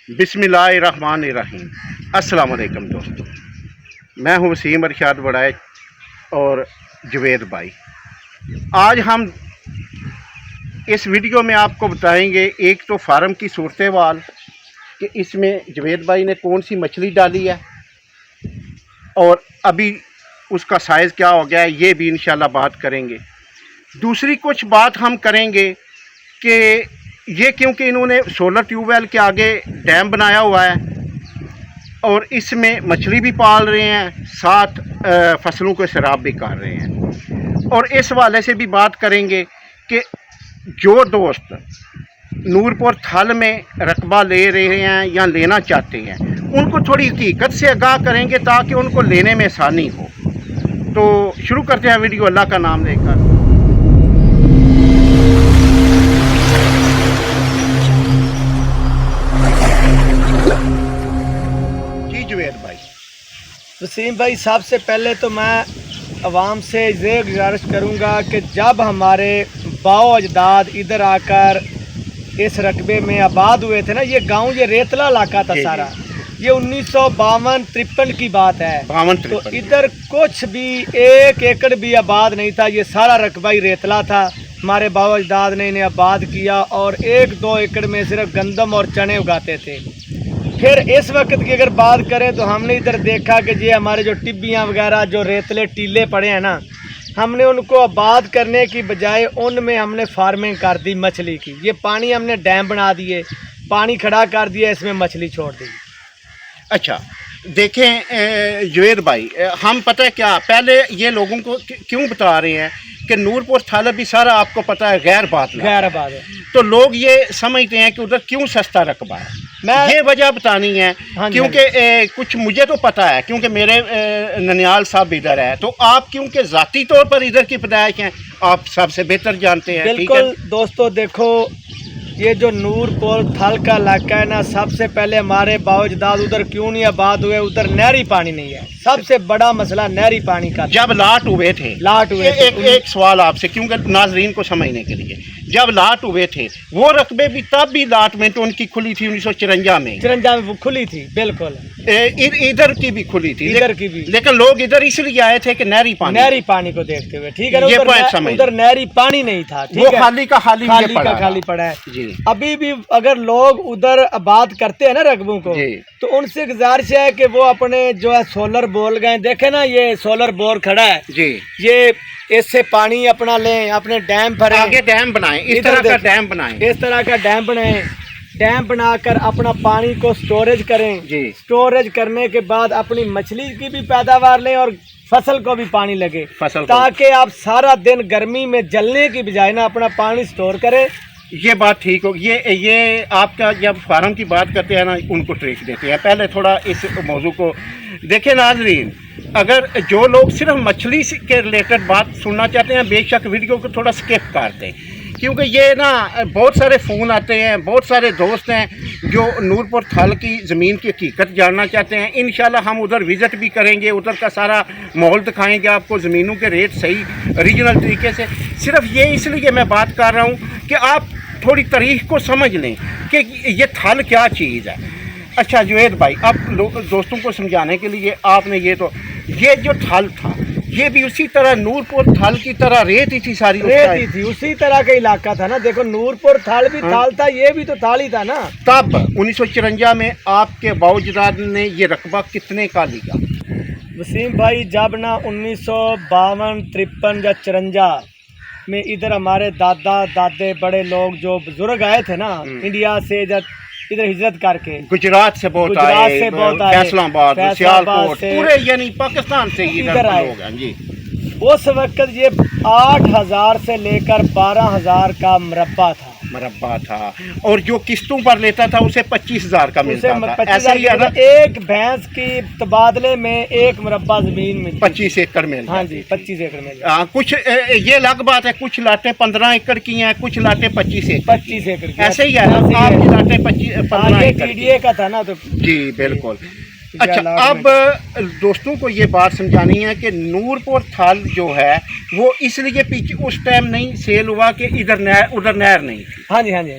बिस्मिल्लाहिर्रहमानिर्रहीम। अस्सलाम वालेकुम दोस्तों, मैं हूँ वसीम अरशाद बड़ाए और जवेद भाई। आज हम इस वीडियो में आपको बताएंगे एक तो फार्म की सूरत-ए-हाल कि इसमें जवेद भाई ने कौन सी मछली डाली है और अभी उसका साइज़ क्या हो गया है, ये भी इंशाल्लाह बात करेंगे। दूसरी कुछ बात हम करेंगे कि ये क्योंकि इन्होंने सोलर ट्यूबवेल के आगे डैम बनाया हुआ है और इसमें मछली भी पाल रहे हैं, साथ फसलों को सैराब भी कर रहे हैं। और इस हवाले से भी बात करेंगे कि जो दोस्त नूरपुर थल में रकबा ले रहे हैं या लेना चाहते हैं, उनको थोड़ी हकीकत से आगाह करेंगे ताकि उनको लेने में आसानी हो। तो शुरू करते हैं वीडियो अल्लाह का नाम लेकर। वसीम भाई, सबसे पहले तो मैं आवाम से ये गुजारिश करूँगा कि जब हमारे बाओ अजदाद इधर आकर इस रकबे में आबाद हुए थे ना, ये गांव ये रेतला इलाका था सारा, ये 1952-53 की बात है। तो इधर कुछ भी 1 एकड़ भी आबाद नहीं था, ये सारा रकबा ही रेतला था। हमारे बाओ अजदाद ने इन्हें आबाद किया और 1-2 एकड़ में सिर्फ गंदम और चने उगाते थे। फिर इस वक्त की अगर बात करें तो हमने इधर देखा कि ये हमारे जो टिब्बियाँ वगैरह जो रेतले टीले पड़े हैं ना, हमने उनको आबाद करने की बजाय उनमें हमने फार्मिंग कर दी मछली की। ये पानी हमने डैम बना दिए, पानी खड़ा कर दिया, इसमें मछली छोड़ दी। अच्छा देखें जवेद भाई, हम पता है क्या, पहले ये लोगों को क्यों बता रहे हैं कि नूरपुर थल भी सारा आपको पता है गैर बात है, तो लोग ये समझते हैं कि उधर क्यों सस्ता रकबा है। मैं ये वजह बतानी है क्योंकि कुछ मुझे तो पता है क्योंकि मेरे ननियाल साहब इधर है, तो आप क्योंकि ज़ाती तौर पर इधर की पैदाइश हैं, आप सबसे बेहतर जानते हैं। बिल्कुल दोस्तों, देखो ये जो नूरपुर थल का इलाका है ना, सबसे पहले हमारे बाओ-अजदाद उधर क्यों नहीं आबाद हुए, उधर नहरी पानी नहीं है। सबसे बड़ा मसला नहरी पानी का। जब लाट हुए थे एक सवाल आपसे, क्योंकि नाजरीन को समझने के लिए, जब लाट हुए थे वो रकबे भी तब भी लाटमेंट उनकी खुली थी 1954 में खुली थी। बिल्कुल इधर की भी खुली थी, इधर की भी, लेकिन लोग इधर इसलिए आए थे कि नहरी पानी को देखते हुए। ठीक है, उधर नहरी पानी नहीं था, वो खाली का खाली पड़ा है जी। अभी भी अगर लोग उधर आबाद करते हैं ना रकबों को, तो उनसे गुजारिश है कि वो अपने जो है सोलर बोर गए, देखे ना ये सोलर बोर खड़ा है जी, ये इससे पानी अपना लें, अपने डैम भरें, आगे डैम बनाएं, इस तरह का डैम बनाएं, डैम बनाकर अपना पानी को स्टोरेज करें जी। स्टोरेज करने के बाद अपनी मछली की भी पैदावार लें और फसल को भी पानी लगे, ताकि आप सारा दिन गर्मी में जलने की बजाय ना अपना पानी स्टोर करें। ये बात ठीक हो। ये आपका जब फार्म की बात करते हैं ना, उनको ट्रिक देते हैं। पहले थोड़ा इस मौजू को देखें नाज़रीन, अगर जो लोग सिर्फ मछली के रिलेटेड बात सुनना चाहते हैं, बेशक वीडियो को थोड़ा स्किप कर दें, क्योंकि ये ना बहुत सारे फ़ोन आते हैं, बहुत सारे दोस्त हैं जो नूरपुर थल की ज़मीन की हकीकत जानना चाहते हैं। इंशाल्लाह हम उधर विज़िट भी करेंगे, उधर का सारा माहौल दिखाएंगे आपको, ज़मीनों के रेट सही रीजनल तरीके से। सिर्फ ये इसलिए मैं बात कर रहा हूँ कि आप थोड़ी तारीख को समझ लें कि ये थल क्या चीज़ है। अच्छा जवेद भाई, आप दोस्तों को समझाने के लिए आपने ये जो थल था, ये भी उसी तरह नूरपुर थल की तरह रेत ही थी, सारी रेत ही थी, उसी तरह का इलाका था ना। देखो नूरपुर थल भी थल था, ये भी तो थल ही था ना। तब 1954 में आपके बाओ-अजदाद ने ये रकबा कितने का लिया? वसीम भाई, जब ना 1952-53 या 54 में इधर हमारे दादा दादे बड़े लोग जो बुजुर्ग आए थे ना इंडिया से, जब इधर हिजरत करके गुजरात से बहुत आए, फैसलाबाद, सियालकोट, पूरे यानी पाकिस्तान से इधर आए जी। उस वक्त ये 8,000 से लेकर 12,000 का मरबा था, और जो किस्तों पर लेता था उसे 25,000 का मिलता था। ऐसे ही एक भैंस की तबादले में एक मरबा जमीन में 25 एकड़ में। हाँ जी, 25 एकड़ में। कुछ ये अलग बात है, कुछ लाटें 15 एकड़ की हैं, कुछ लाटें 25 एकड़ की। ऐसे ही है ना, आपकी लाटें 15 एकड़ का था ना, तो जी बिल्कुल। अच्छा, अब दोस्तों को ये बात समझानी है कि नूरपुर थल जो है वो इसलिए पीछे उस टाइम नहीं सेल हुआ कि उधर नहर नहीं थी। हाँ जी, हाँ जी।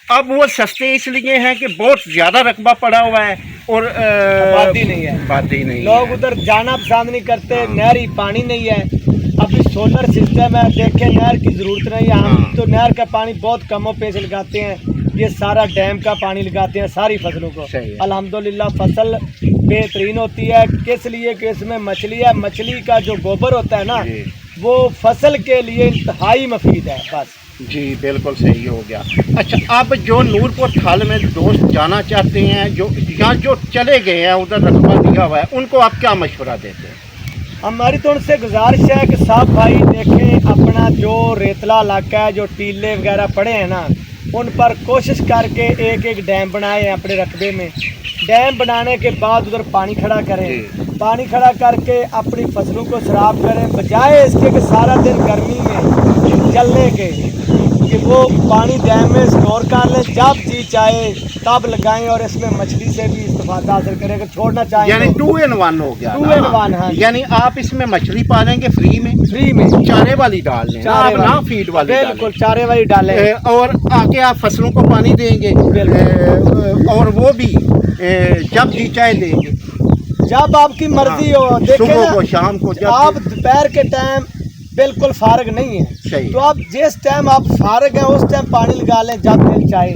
अब वो सस्ते इसलिए हैं कि बहुत ज़्यादा रकबा पड़ा हुआ है और आबादी नहीं है, आबादी नहीं लोग है। उधर जाना पसंद नहीं करते, हाँ। नहरी पानी नहीं है। अभी सोलर सिस्टम है, देखें नहर की ज़रूरत नहीं है। हम हाँ। तो नहर का पानी बहुत कमों पे से लगाते हैं, ये सारा डैम का पानी लगाते हैं सारी फसलों को। सही है। अल्हम्दुलिल्लाह फसल बेहतरीन होती है। किस लिए कि इसमें मछली है, मछली का जो गोबर होता है ना जी वो फसल के लिए इंतहाई मुफीद है। बस जी बिल्कुल सही हो गया। अच्छा, अब जो नूरपुर थाल में दोस्त जाना चाहते हैं, जो यहाँ जो चले गए हैं उधर रकबा दिया हुआ है, उनको आप क्या मशवरा देते हैं? हमारी तो उनसे गुजारिश है कि साहब भाई देखें, अपना जो रेतला इलाका है, जो टीले वगैरह पड़े हैं ना, उन पर कोशिश करके एक एक डैम बनाए हैं अपने रकबे में। डैम बनाने के बाद उधर पानी खड़ा करें, जी। पानी खड़ा करके अपनी फसलों को सराब करें, बजाय इसके कि सारा दिन गर्मी में चलने के कि वो पानी डैम में स्टोर कर लें, जब जी चाहे तब लगाएं और इसमें मछली से भी इस्तेफादा हासिल करें। अगर छोड़ना चाहें यानी तो 2 in 1 हो गया 2 in 1, हाँ। यानी आप इसमें मछली पालेंगे फ्री में, फ्री में चारे वाली डाल लें, आप ना फीड वाली डालें। बिल्कुल चारे वाली डालें। और आके आप फसलों को पानी देंगे, और वो भी जब जी चाहे देंगे, जब आपकी मर्जी हो। देखें सुबह ना, को शाम को जब आप दोपहर के टाइम बिल्कुल फारग नहीं है, सही। तो आप जिस टाइम आप फारग हैं उस टाइम पानी लगा लें जब दिल चाहे।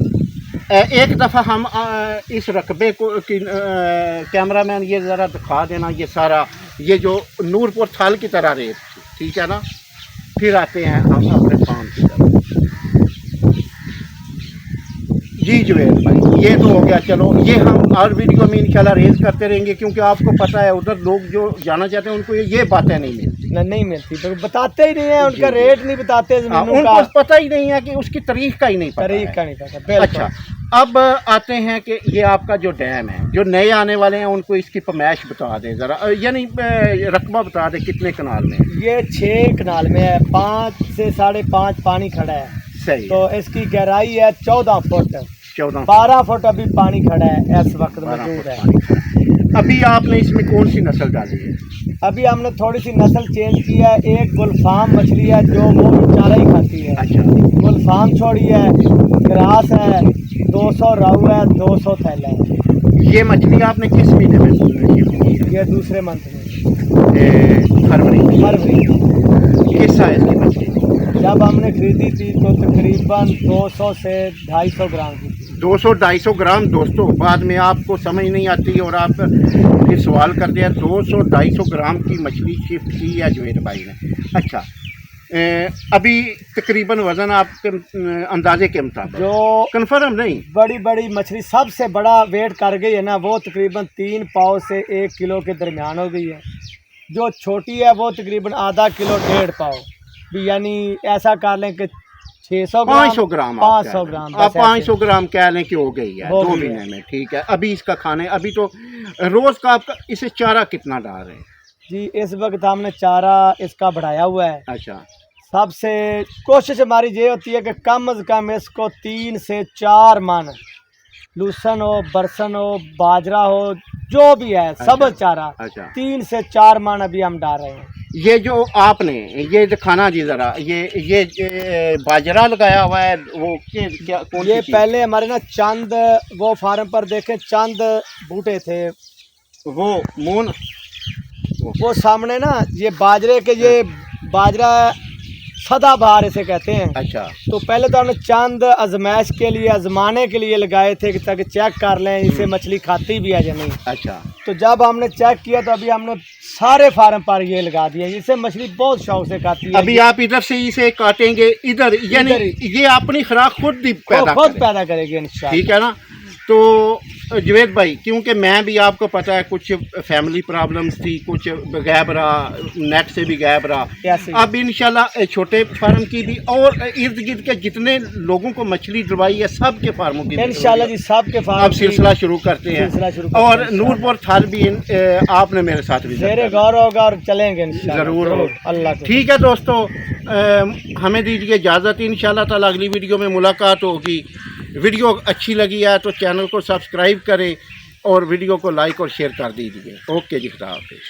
एक दफ़ा हम इस रकबे को कैमरामैन ये ज़रा दिखा देना, ये सारा ये जो नूरपुर थाल की तरह रेत थी, ठीक है ना। फिर आते हैं हम अपने फार्म की तरफ। जी जुबैर भाई, ये तो हो गया। चलो ये हम हर वीडियो में इंशाल्लाह रेज करते रहेंगे, क्योंकि आपको पता है उधर लोग जो जाना चाहते हैं उनको ये बातें नहीं मिलती, नहीं मिलती, तो बताते ही नहीं है, उनका जी। रेट नहीं बताते ज़मीनों उनको का, पता ही नहीं है कि उसकी तारीख का ही नहीं पता तरीक है। का नहीं पता। बिल्कुल। अच्छा, अब आते हैं कि ये आपका जो डैम है, जो नए आने वाले हैं उनको इसकी पैमाइश बता दें ज़रा, यानी रकबा बता दें कितने कनाल में है? ये 6 कनाल में है, 5 से 5.5 पानी खड़ा है, सही तो इसकी गहराई है 14 फुट, 14 12 फुट अभी पानी खड़ा है इस वक्त मौजूद है। अभी आपने इसमें कौन सी नस्ल डाली है? अभी हमने थोड़ी सी नस्ल चेंज की है। एक गुलफाम मछली है जो वो चारा ही खाती है, अच्छा, गुलफाम छोड़ी है, ग्रास है, 200 राहू है, 200 थैला है। ये मछली आपने किस महीने में शुरू की है? ये दूसरे मंथ में, फरवरी में। फरवरी। किस साइज की मछली थी? जब हमने खरीदी थी तो तकरीबन 200 से 250 ग्राम की थी। 200-250 ग्राम। दोस्तों, बाद में आपको समझ नहीं आती और आप फिर सवाल कर दिया। 200-250 ग्राम की मछली शिफ्ट की है जुबैर भाई ने। अच्छा, अभी तकरीबन वज़न आपके अंदाजे के मुताबिक, जो कन्फर्म नहीं, बड़ी बड़ी मछली सबसे बड़ा वेट कर गई है ना, वो तकरीबन 3 पाव से 1 किलो के दरमियान हो गई है। जो छोटी है वो तकरीबन आधा किलो 1.5 पाव भी, यानी ऐसा कर लें कि 600 ग्राम 500 ग्राम, 500 ग्राम, आप 500 ग्राम कह लें कि हो गई है हो 2 गई है। महीने में। ठीक है, अभी इसका खाने, अभी तो रोज़ का आपका इसे चारा कितना डाल रहे हैं? जी इस वक्त हमने चारा इसका बढ़ाया हुआ है। अच्छा, सबसे कोशिश हमारी ये होती है कि कम से कम इसको 3 से 4 मन, लूसन हो, बरसन हो, बाजरा हो, जो भी है सब अच्छा। चारा अच्छा, 3 से 4 मन अभी हम डाल रहे हैं। ये जो आपने ये दिखाना जी ज़रा, ये बाजरा लगाया हुआ है, वो क्या कौन सी ये चीज़? पहले हमारे ना चंद वो फार्म पर देखें, चंद बूटे थे, वो मून, वो सामने ना ये बाजरे के, ये बाजरा सदाबहार इसे कहते हैं। अच्छा, तो पहले तो हमने चंद आजमाइश के लिए, आजमाने के लिए लगाए थे कि ताकि चेक कर लें इसे मछली खाती भी है या नहीं। अच्छा, तो जब हमने चेक किया तो अभी हमने सारे फार्म पर ये लगा दिया। इसे मछली बहुत शौक से खाती है। अभी आप इधर से इसे काटेंगे इधर, यानी इधर ये अपनी खुराक खुद ही पैदा खुद करें। पैदा करेगी इंशाल्लाह। ठीक है ना। तो जुवैद भाई, क्योंकि मैं भी आपको पता है कुछ फैमिली प्रॉब्लम्स थी, कुछ गैब रहा, नेट से भी गैब रहा। ऐसे ही। अब इंशाल्लाह छोटे फार्म की भी और इर्द गिर्द के जितने लोगों को मछली डलवाई है सब के फार्मों की इंशाल्लाह जी सब के फार्म अब सिलसिला शुरू करते सिलसिला शुरू हैं। करते हैं और इंशाल्लाह। नूरपुर थाल भी आपने मेरे साथ भी मेरे गौर होगा और चलेंगे इंशाल्लाह। ज़रूर। अल्लाह के। ठीक है दोस्तों, हमें दीजिए इजाज़त। इंशाल्लाह ताला अगली वीडियो में मुलाकात होगी। वीडियो अच्छी लगी है तो चैनल को सब्सक्राइब करें और वीडियो को लाइक और शेयर कर दीजिए। ओके जी, खुदा हाफिज़।